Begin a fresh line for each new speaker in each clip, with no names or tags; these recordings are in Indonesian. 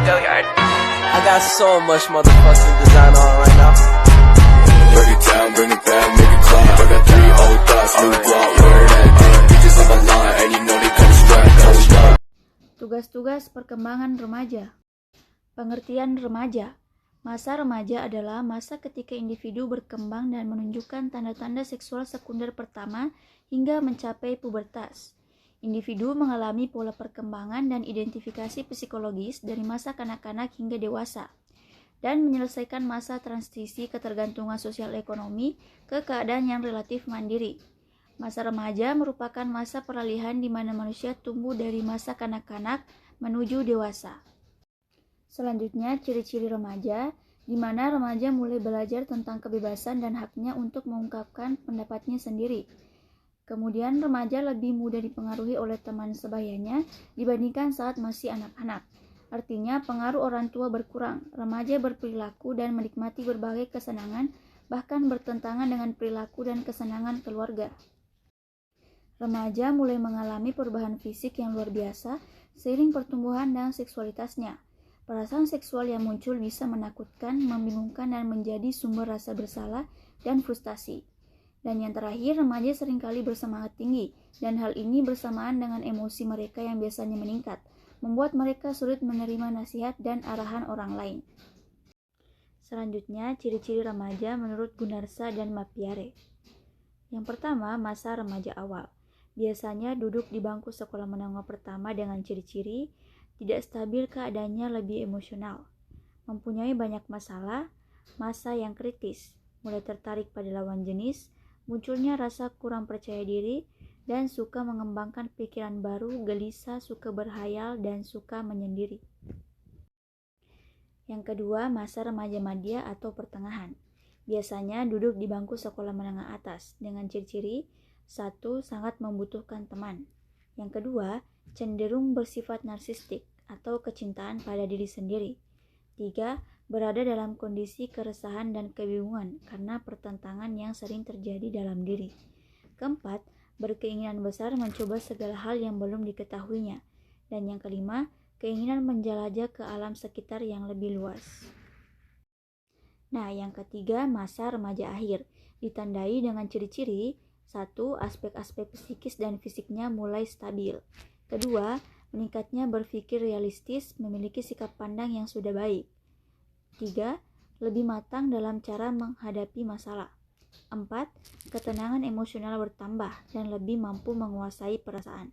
Gilliard. I got so much motherfucking design on right now.
Break it down, bring it back, make it clap. I got 3 old thoughts, new block, where that thing. Bitches on my line, and you know they come strapped, hold up.
Tugas-tugas perkembangan remaja. Pengertian remaja. Masa remaja adalah masa ketika individu berkembang dan menunjukkan tanda-tanda seksual sekunder pertama hingga mencapai pubertas. Individu mengalami pola perkembangan dan identifikasi psikologis dari masa kanak-kanak hingga dewasa, dan menyelesaikan masa transisi ketergantungan sosial ekonomi ke keadaan yang relatif mandiri. Masa remaja merupakan masa peralihan di mana manusia tumbuh dari masa kanak-kanak menuju dewasa. Selanjutnya, ciri-ciri remaja, di mana remaja mulai belajar tentang kebebasan dan haknya untuk mengungkapkan pendapatnya sendiri. Kemudian, remaja lebih mudah dipengaruhi oleh teman sebayanya dibandingkan saat masih anak-anak. Artinya, pengaruh orang tua berkurang. Remaja berperilaku dan menikmati berbagai kesenangan, bahkan bertentangan dengan perilaku dan kesenangan keluarga. Remaja mulai mengalami perubahan fisik yang luar biasa seiring pertumbuhan dan seksualitasnya. Perasaan seksual yang muncul bisa menakutkan, membingungkan, dan menjadi sumber rasa bersalah dan frustasi. Dan yang terakhir, remaja seringkali bersemangat tinggi, dan hal ini bersamaan dengan emosi mereka yang biasanya meningkat, membuat mereka sulit menerima nasihat dan arahan orang lain. Selanjutnya, ciri-ciri remaja menurut Gunarsa dan Mapiare. Yang pertama, masa remaja awal. Biasanya duduk di bangku sekolah menengah pertama dengan ciri-ciri tidak stabil keadaannya, lebih emosional, mempunyai banyak masalah, masa yang kritis, mulai tertarik pada lawan jenis, munculnya rasa kurang percaya diri, dan suka mengembangkan pikiran baru, gelisah, suka berhayal, dan suka menyendiri. Yang kedua, masa remaja madya atau pertengahan. Biasanya duduk di bangku sekolah menengah atas dengan ciri-ciri: 1. Sangat membutuhkan teman. Yang kedua, cenderung bersifat narsistik atau kecintaan pada diri sendiri. 3. Berada dalam kondisi keresahan dan kebingungan karena pertentangan yang sering terjadi dalam diri. Keempat, berkeinginan besar mencoba segala hal yang belum diketahuinya. Dan yang kelima, keinginan menjelajah ke alam sekitar yang lebih luas. Nah, yang ketiga, masa remaja akhir, ditandai dengan ciri-ciri: 1. Aspek-aspek psikis dan fisiknya mulai stabil. Kedua, meningkatnya berpikir realistis, memiliki sikap pandang yang sudah baik. 3. Lebih matang dalam cara menghadapi masalah. 4. Ketenangan emosional bertambah dan lebih mampu menguasai perasaan.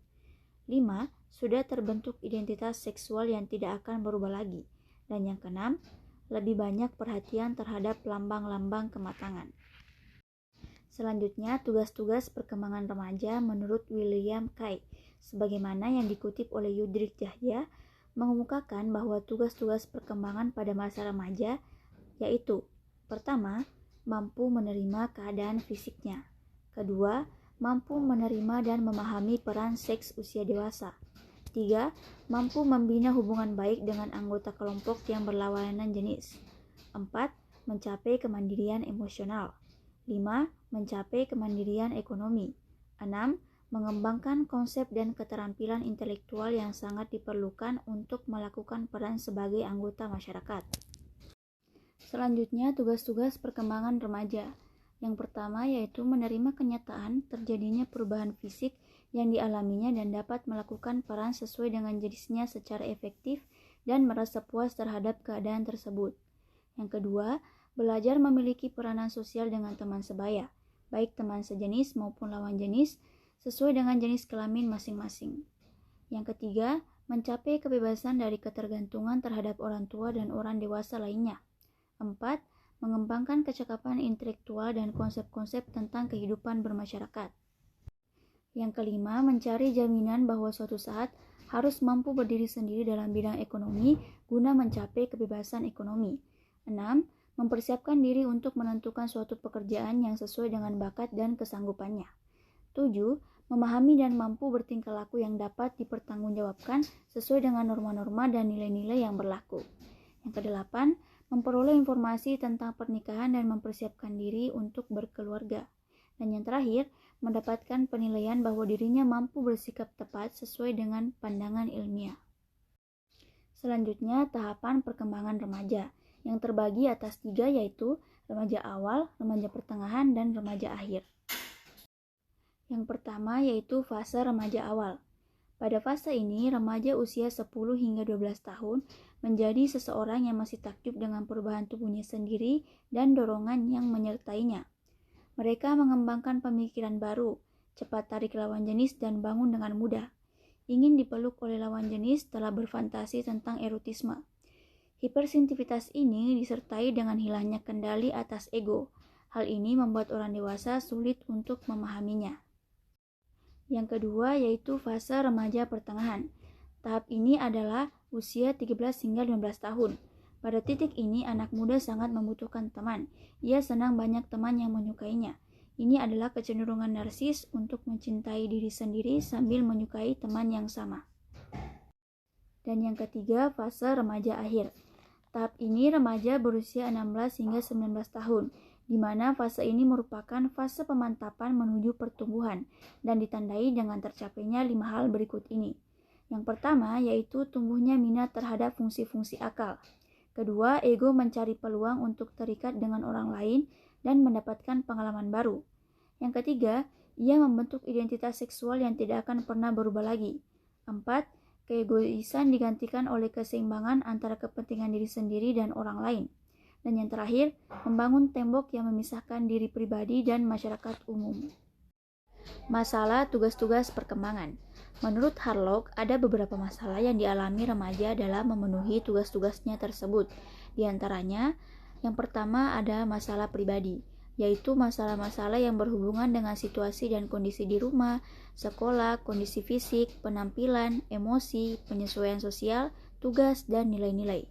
5. Sudah terbentuk identitas seksual yang tidak akan berubah lagi. Dan yang keenam, lebih banyak perhatian terhadap lambang-lambang kematangan. Selanjutnya, tugas-tugas perkembangan remaja menurut William Kay, sebagaimana yang dikutip oleh Yudrik Yahya, mengemukakan bahwa tugas-tugas perkembangan pada masa remaja yaitu: pertama, mampu menerima keadaan fisiknya. Kedua, mampu menerima dan memahami peran seks usia dewasa. 3. Mampu membina hubungan baik dengan anggota kelompok yang berlawanan jenis. 4. Mencapai kemandirian emosional. 5. Mencapai kemandirian ekonomi. 6. Mengembangkan konsep dan keterampilan intelektual yang sangat diperlukan untuk melakukan peran sebagai anggota masyarakat. Selanjutnya, tugas-tugas perkembangan remaja. Yang pertama yaitu menerima kenyataan terjadinya perubahan fisik yang dialaminya dan dapat melakukan peran sesuai dengan jenisnya secara efektif dan merasa puas terhadap keadaan tersebut. Yang kedua, belajar memiliki peranan sosial dengan teman sebaya, baik teman sejenis maupun lawan jenis, sesuai dengan jenis kelamin masing-masing. Yang ketiga, mencapai kebebasan dari ketergantungan terhadap orang tua dan orang dewasa lainnya. 4. Mengembangkan kecakapan intelektual dan konsep-konsep tentang kehidupan bermasyarakat. Yang kelima, mencari jaminan bahwa suatu saat harus mampu berdiri sendiri dalam bidang ekonomi guna mencapai kebebasan ekonomi. 6. Mempersiapkan diri untuk menentukan suatu pekerjaan yang sesuai dengan bakat dan kesanggupannya. 7. Memahami dan mampu bertingkah laku yang dapat dipertanggungjawabkan sesuai dengan norma-norma dan nilai-nilai yang berlaku. Yang kedelapan, memperoleh informasi tentang pernikahan dan mempersiapkan diri untuk berkeluarga. Dan yang terakhir, mendapatkan penilaian bahwa dirinya mampu bersikap tepat sesuai dengan pandangan ilmiah. Selanjutnya, tahapan perkembangan remaja yang terbagi atas 3, yaitu remaja awal, remaja pertengahan, dan remaja akhir. Yang pertama yaitu fase remaja awal. Pada fase ini, remaja usia 10 hingga 12 tahun menjadi seseorang yang masih takjub dengan perubahan tubuhnya sendiri dan dorongan yang menyertainya. Mereka mengembangkan pemikiran baru, cepat tarik lawan jenis dan bangun dengan mudah. Ingin dipeluk oleh lawan jenis telah berfantasi tentang erotisme. Hipersensitivitas ini disertai dengan hilangnya kendali atas ego. Hal ini membuat orang dewasa sulit untuk memahaminya. Yang kedua yaitu fase remaja pertengahan. Tahap ini adalah usia 13 hingga 15 tahun. Pada titik ini anak muda sangat membutuhkan teman. Ia senang banyak teman yang menyukainya. Ini adalah kecenderungan narsis untuk mencintai diri sendiri sambil menyukai teman yang sama. Dan yang ketiga, fase remaja akhir. Tahap ini remaja berusia 16 hingga 19 tahun, di mana fase ini merupakan fase pemantapan menuju pertumbuhan dan ditandai dengan tercapainya 5 hal berikut ini. Yang pertama yaitu tumbuhnya minat terhadap fungsi-fungsi akal. Kedua, ego mencari peluang untuk terikat dengan orang lain dan mendapatkan pengalaman baru. Yang ketiga, ia membentuk identitas seksual yang tidak akan pernah berubah lagi. 4. Keegoisan digantikan oleh keseimbangan antara kepentingan diri sendiri dan orang lain. Dan yang terakhir, membangun tembok yang memisahkan diri pribadi dan masyarakat umum. Masalah tugas-tugas perkembangan. Menurut Harlock, ada beberapa masalah yang dialami remaja dalam memenuhi tugas-tugasnya tersebut. Di antaranya, yang pertama ada masalah pribadi, yaitu masalah-masalah yang berhubungan dengan situasi dan kondisi di rumah, sekolah, kondisi fisik, penampilan, emosi, penyesuaian sosial, tugas, dan nilai-nilai.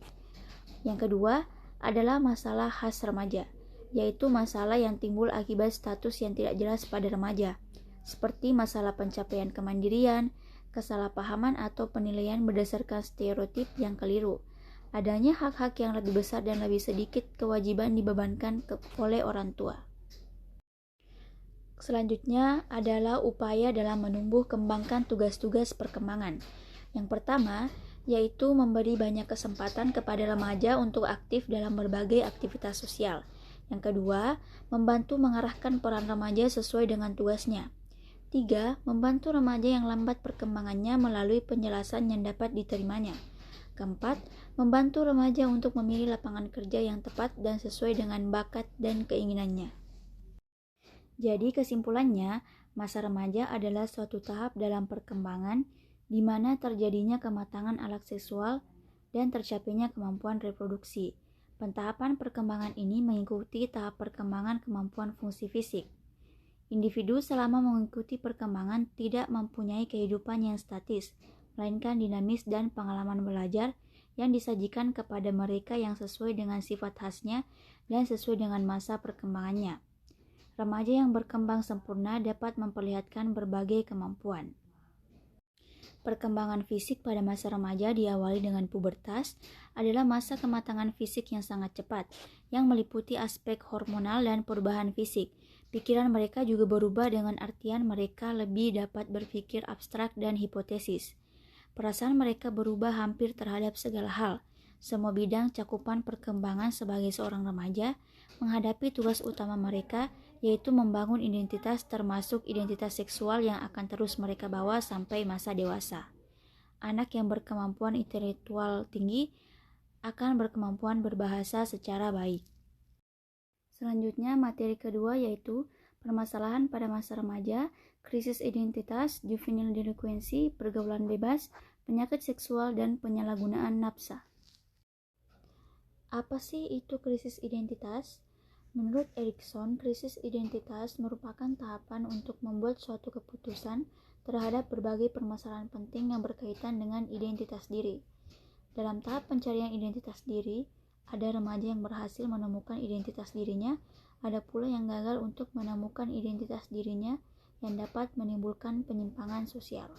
Yang kedua adalah masalah khas remaja, yaitu masalah yang timbul akibat status yang tidak jelas pada remaja, seperti masalah pencapaian kemandirian, kesalahpahaman atau penilaian berdasarkan stereotip yang keliru. Adanya hak-hak yang lebih besar dan lebih sedikit kewajiban dibebankan oleh orang tua. Selanjutnya adalah upaya dalam menumbuh kembangkan tugas-tugas perkembangan. Yang pertama, yaitu memberi banyak kesempatan kepada remaja untuk aktif dalam berbagai aktivitas sosial. Yang kedua, membantu mengarahkan peran remaja sesuai dengan tugasnya. 3. Membantu remaja yang lambat perkembangannya melalui penjelasan yang dapat diterimanya. Keempat, membantu remaja untuk memilih lapangan kerja yang tepat dan sesuai dengan bakat dan keinginannya. Jadi kesimpulannya, masa remaja adalah suatu tahap dalam perkembangan di mana terjadinya kematangan alat seksual dan tercapainya kemampuan reproduksi. Pentahapan perkembangan ini mengikuti tahap perkembangan kemampuan fungsi fisik. Individu selama mengikuti perkembangan tidak mempunyai kehidupan yang statis, melainkan dinamis dan pengalaman belajar yang disajikan kepada mereka yang sesuai dengan sifat khasnya dan sesuai dengan masa perkembangannya. Remaja yang berkembang sempurna dapat memperlihatkan berbagai kemampuan. Perkembangan fisik pada masa remaja diawali dengan pubertas adalah masa kematangan fisik yang sangat cepat, yang meliputi aspek hormonal dan perubahan fisik. Pikiran mereka juga berubah dengan artian mereka lebih dapat berpikir abstrak dan hipotesis. Perasaan mereka berubah hampir terhadap segala hal. Semua bidang cakupan perkembangan sebagai seorang remaja menghadapi tugas utama mereka, yaitu membangun identitas termasuk identitas seksual yang akan terus mereka bawa sampai masa dewasa. Anak yang berkemampuan intelektual tinggi akan berkemampuan berbahasa secara baik. Selanjutnya, materi kedua yaitu permasalahan pada masa remaja, krisis identitas, juvenile delinquency, pergaulan bebas, penyakit seksual, dan penyalahgunaan nafsa. Apa sih itu krisis identitas? Menurut Erikson, krisis identitas merupakan tahapan untuk membuat suatu keputusan terhadap berbagai permasalahan penting yang berkaitan dengan identitas diri. Dalam tahap pencarian identitas diri, ada remaja yang berhasil menemukan identitas dirinya, ada pula yang gagal untuk menemukan identitas dirinya yang dapat menimbulkan penyimpangan sosial.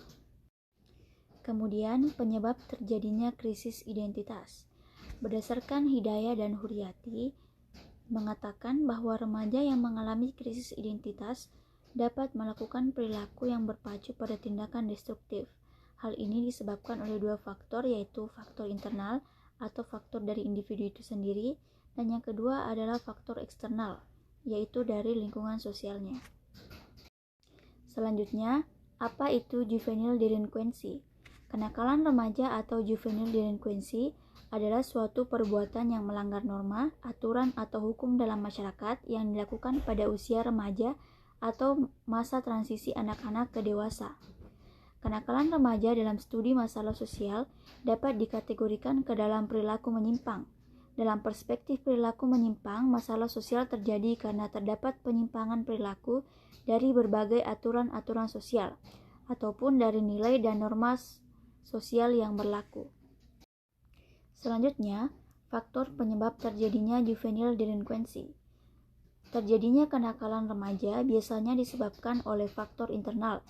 Kemudian, penyebab terjadinya krisis identitas. Berdasarkan Hidayah dan Huriyati, mengatakan bahwa remaja yang mengalami krisis identitas dapat melakukan perilaku yang berpacu pada tindakan destruktif. Hal ini disebabkan oleh dua faktor, yaitu faktor internal atau faktor dari individu itu sendiri, dan yang kedua adalah faktor eksternal, yaitu dari lingkungan sosialnya. Selanjutnya, apa itu juvenile delinquency? Kenakalan remaja atau juvenile delinquency adalah suatu perbuatan yang melanggar norma, aturan, atau hukum dalam masyarakat yang dilakukan pada usia remaja atau masa transisi anak-anak ke dewasa. Kenakalan remaja dalam studi masalah sosial dapat dikategorikan ke dalam perilaku menyimpang. Dalam perspektif perilaku menyimpang, masalah sosial terjadi karena terdapat penyimpangan perilaku dari berbagai aturan-aturan sosial, ataupun dari nilai dan norma sosial yang berlaku. Selanjutnya, faktor penyebab terjadinya juvenile delinquency. Terjadinya kenakalan remaja biasanya disebabkan oleh faktor internal,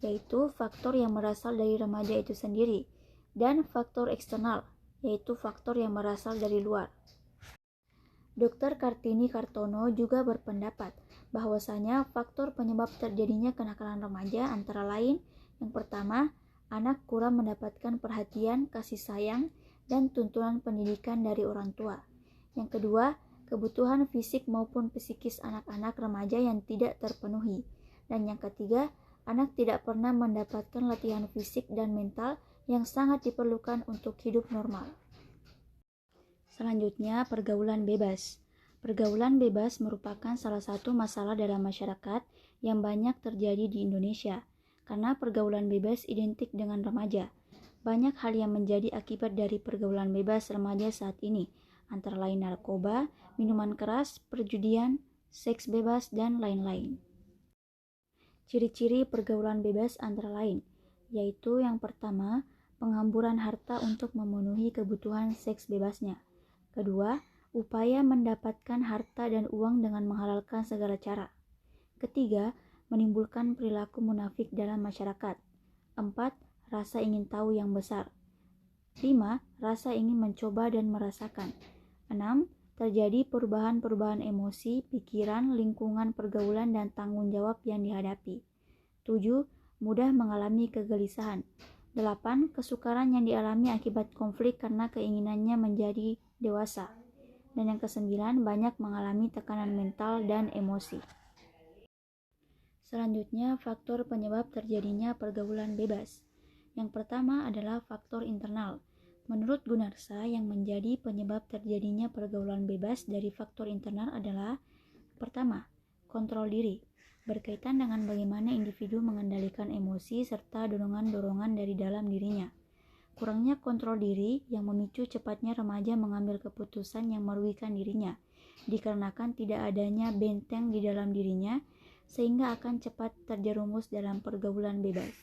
yaitu faktor yang berasal dari remaja itu sendiri, dan faktor eksternal, yaitu faktor yang berasal dari luar. Dr. Kartini Kartono juga berpendapat bahwasanya faktor penyebab terjadinya kenakalan remaja antara lain, yang pertama, anak kurang mendapatkan perhatian, kasih sayang, dan tuntunan pendidikan dari orang tua. Yang kedua, kebutuhan fisik maupun psikis anak-anak remaja yang tidak terpenuhi. Dan yang ketiga, anak tidak pernah mendapatkan latihan fisik dan mental yang sangat diperlukan untuk hidup normal. Selanjutnya, pergaulan bebas. Pergaulan bebas merupakan salah satu masalah dalam masyarakat yang banyak terjadi di Indonesia, karena pergaulan bebas identik dengan remaja. Banyak hal yang menjadi akibat dari pergaulan bebas remaja saat ini, antara lain narkoba, minuman keras, perjudian, seks bebas, dan lain-lain. Ciri-ciri pergaulan bebas antara lain, yaitu yang pertama, penghamburan harta untuk memenuhi kebutuhan seks bebasnya. Kedua, upaya mendapatkan harta dan uang dengan menghalalkan segala cara. Ketiga, menimbulkan perilaku munafik dalam masyarakat. 4. Rasa ingin tahu yang besar. 5. Rasa ingin mencoba dan merasakan. 6. Terjadi perubahan-perubahan emosi, pikiran, lingkungan pergaulan, dan tanggung jawab yang dihadapi. 7. Mudah mengalami kegelisahan. 8. Kesukaran yang dialami akibat konflik karena keinginannya menjadi dewasa. Dan yang ke-9, banyak mengalami tekanan mental dan emosi. Selanjutnya, faktor penyebab terjadinya pergaulan bebas. Yang pertama adalah faktor internal. Menurut Gunarsa, yang menjadi penyebab terjadinya pergaulan bebas dari faktor internal adalah: pertama, kontrol diri, berkaitan dengan bagaimana individu mengendalikan emosi serta dorongan-dorongan dari dalam dirinya. Kurangnya kontrol diri yang memicu cepatnya remaja mengambil keputusan yang merugikan dirinya, dikarenakan tidak adanya benteng di dalam dirinya, sehingga akan cepat terjerumus dalam pergaulan bebas.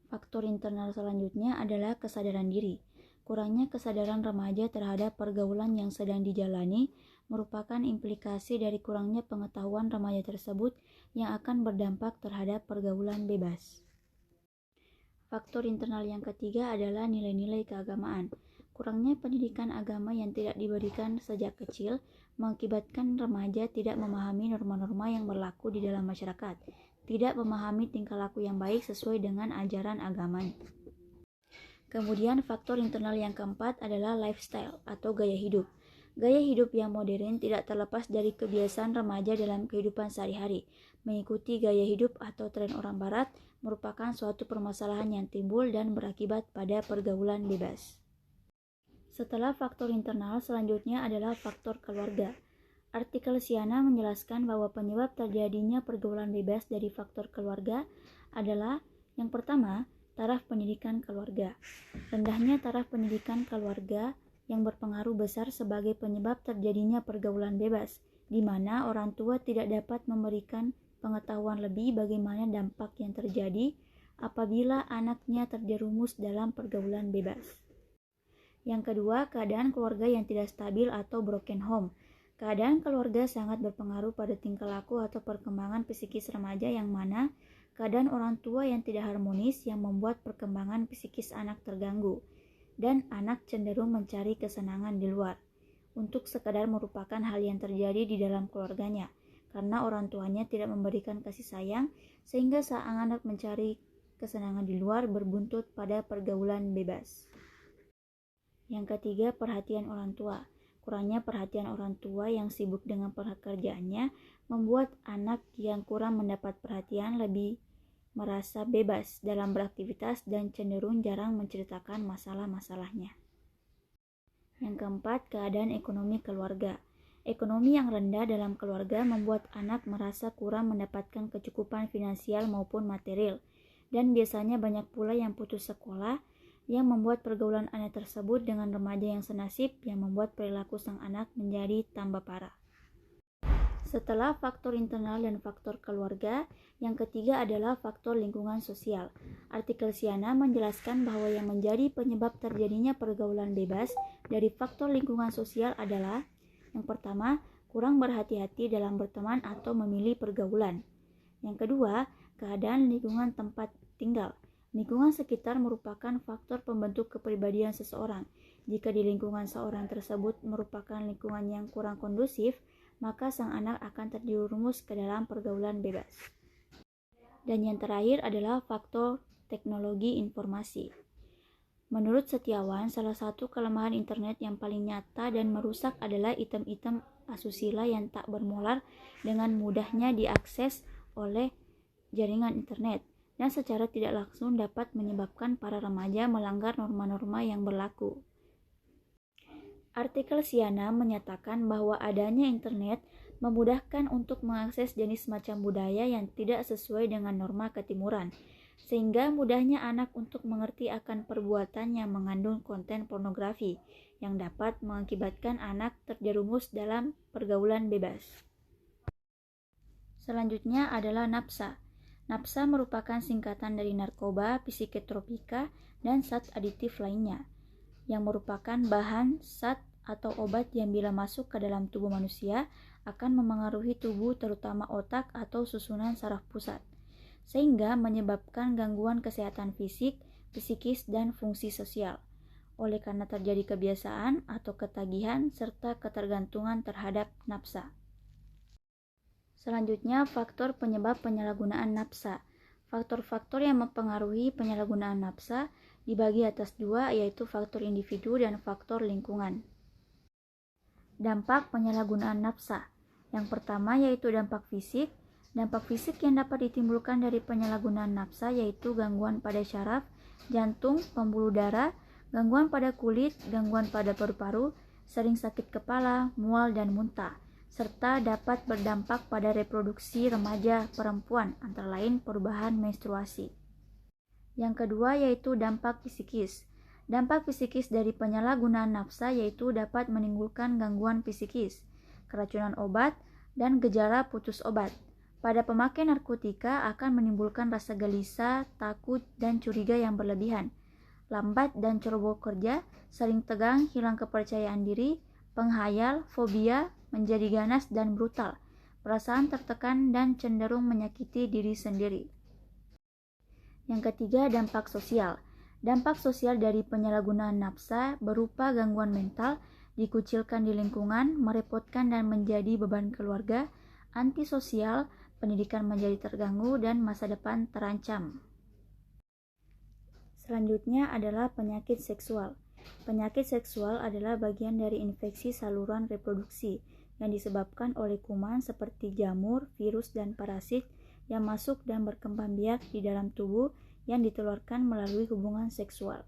Faktor internal selanjutnya adalah kesadaran diri. Kurangnya kesadaran remaja terhadap pergaulan yang sedang dijalani merupakan implikasi dari kurangnya pengetahuan remaja tersebut yang akan berdampak terhadap pergaulan bebas. Faktor internal yang ketiga adalah nilai-nilai keagamaan. Kurangnya pendidikan agama yang tidak diberikan sejak kecil mengakibatkan remaja tidak memahami norma-norma yang berlaku di dalam masyarakat, tidak memahami tingkah laku yang baik sesuai dengan ajaran agamanya. Kemudian faktor internal yang keempat adalah lifestyle atau gaya hidup. Gaya hidup yang modern tidak terlepas dari kebiasaan remaja dalam kehidupan sehari-hari. Mengikuti gaya hidup atau tren orang barat merupakan suatu permasalahan yang timbul dan berakibat pada pergaulan bebas. Setelah faktor internal, selanjutnya adalah faktor keluarga. Artikel Siana menjelaskan bahwa penyebab terjadinya pergaulan bebas dari faktor keluarga adalah: yang pertama, taraf pendidikan keluarga. Rendahnya taraf pendidikan keluarga yang berpengaruh besar sebagai penyebab terjadinya pergaulan bebas, di mana orang tua tidak dapat memberikan pengetahuan lebih bagaimana dampak yang terjadi apabila anaknya terjerumus dalam pergaulan bebas. Yang kedua, keadaan keluarga yang tidak stabil atau broken home. Keadaan keluarga sangat berpengaruh pada tingkah laku atau perkembangan psikis remaja, yang mana keadaan orang tua yang tidak harmonis yang membuat perkembangan psikis anak terganggu, dan anak cenderung mencari kesenangan di luar, untuk sekadar merupakan hal yang terjadi di dalam keluarganya, karena orang tuanya tidak memberikan kasih sayang, sehingga sang anak mencari kesenangan di luar berbuntut pada pergaulan bebas. Yang ketiga, perhatian orang tua. Kurangnya perhatian orang tua yang sibuk dengan pekerjaannya membuat anak yang kurang mendapat perhatian lebih merasa bebas dalam beraktivitas dan cenderung jarang menceritakan masalah-masalahnya. Yang keempat, keadaan ekonomi keluarga. Ekonomi yang rendah dalam keluarga membuat anak merasa kurang mendapatkan kecukupan finansial maupun material, dan biasanya banyak pula yang putus sekolah, yang membuat pergaulan anak tersebut dengan remaja yang senasib, yang membuat perilaku sang anak menjadi tambah parah. Setelah faktor internal dan faktor keluarga, yang ketiga adalah faktor lingkungan sosial. Artikel Siana menjelaskan bahwa yang menjadi penyebab terjadinya pergaulan bebas dari faktor lingkungan sosial adalah: yang pertama, kurang berhati-hati dalam berteman atau memilih pergaulan. Yang kedua, keadaan lingkungan tempat tinggal. Lingkungan sekitar merupakan faktor pembentuk kepribadian seseorang. Jika di lingkungan seorang tersebut merupakan lingkungan yang kurang kondusif, maka sang anak akan terjerumus ke dalam pergaulan bebas. Dan yang terakhir adalah faktor teknologi informasi. Menurut Setiawan, salah satu kelemahan internet yang paling nyata dan merusak adalah item-item asusila yang tak bermolar dengan mudahnya diakses oleh jaringan internet dan secara tidak langsung dapat menyebabkan para remaja melanggar norma-norma yang berlaku. Artikel Siana menyatakan bahwa adanya internet memudahkan untuk mengakses jenis macam budaya yang tidak sesuai dengan norma ketimuran, sehingga mudahnya anak untuk mengerti akan perbuatan yang mengandung konten pornografi yang dapat mengakibatkan anak terjerumus dalam pergaulan bebas. Selanjutnya adalah nafsa. Nafsa merupakan singkatan dari narkoba, psikotropika, dan zat aditif lainnya, yang merupakan bahan, zat, atau obat yang bila masuk ke dalam tubuh manusia akan memengaruhi tubuh terutama otak atau susunan saraf pusat, sehingga menyebabkan gangguan kesehatan fisik, psikis, dan fungsi sosial. Oleh karena terjadi kebiasaan atau ketagihan serta ketergantungan terhadap nafsa. Selanjutnya, faktor penyebab penyalahgunaan nafsa. Faktor-faktor yang mempengaruhi penyalahgunaan nafsa dibagi atas dua, yaitu faktor individu dan faktor lingkungan. Dampak penyalahgunaan nafsa. Yang pertama yaitu dampak fisik. Dampak fisik yang dapat ditimbulkan dari penyalahgunaan nafsa yaitu gangguan pada syaraf, jantung, pembuluh darah, gangguan pada kulit, gangguan pada paru-paru, sering sakit kepala, mual, dan muntah, serta dapat berdampak pada reproduksi remaja perempuan, antara lain perubahan menstruasi. Yang kedua yaitu dampak psikis. Dampak psikis dari penyalahgunaan nafsa yaitu dapat menimbulkan gangguan psikis, keracunan obat, dan gejala putus obat. Pada pemakai narkotika akan menimbulkan rasa gelisah, takut, dan curiga yang berlebihan, lambat dan ceroboh kerja, sering tegang, hilang kepercayaan diri, penghayal, fobia, menjadi ganas dan brutal, perasaan tertekan, dan cenderung menyakiti diri sendiri. Yang ketiga, dampak sosial. Dampak sosial dari penyalahgunaan nafsa berupa gangguan mental, dikucilkan di lingkungan, merepotkan dan menjadi beban keluarga, antisosial, pendidikan menjadi terganggu, dan masa depan terancam. Selanjutnya adalah penyakit seksual. Penyakit seksual adalah bagian dari infeksi saluran reproduksi yang disebabkan oleh kuman seperti jamur, virus, dan parasit yang masuk dan berkembang biak di dalam tubuh yang ditularkan melalui hubungan seksual.